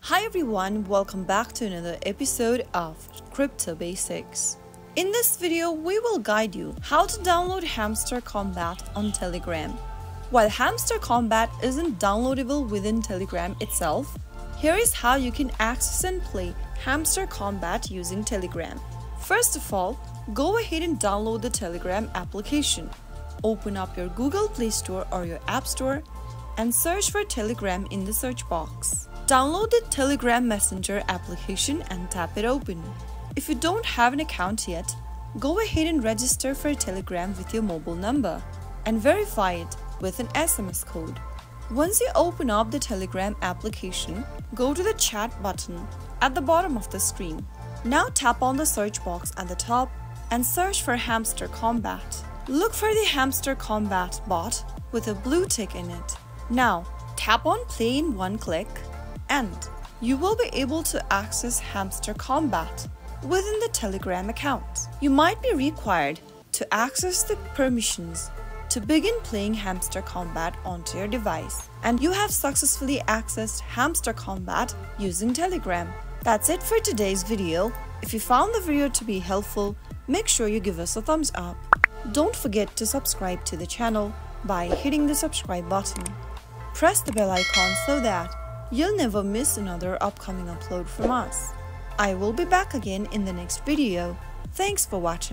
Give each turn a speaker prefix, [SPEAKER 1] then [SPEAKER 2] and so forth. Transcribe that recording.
[SPEAKER 1] Hi everyone, welcome back to another episode of Crypto Basics. In this video, we will guide you how to download Hamster Kombat on Telegram. While Hamster Kombat isn't downloadable within Telegram itself, here is how you can access and play Hamster Kombat using Telegram. First of all, go ahead and download the Telegram application. Open up your Google Play Store or your App Store and search for Telegram in the search box. Download the Telegram Messenger application and tap it open. If you don't have an account yet, go ahead and register for Telegram with your mobile number and verify it with an SMS code. Once you open up the Telegram application, go to the chat button at the bottom of the screen. Now tap on the search box at the top and search for Hamster Kombat. Look for the Hamster Kombat bot with a blue tick in it. Now tap on play in one click and you will be able to access Hamster Kombat within the Telegram account. You might be required to access the permissions to begin playing Hamster Kombat onto your device, and you have successfully accessed Hamster Kombat using Telegram. That's it for today's video. If you found the video to be helpful, make sure you give us a thumbs up. Don't forget to subscribe to the channel by hitting the subscribe button. Press the bell icon so that you'll never miss another upcoming upload from us. I will be back again in the next video. Thanks for watching.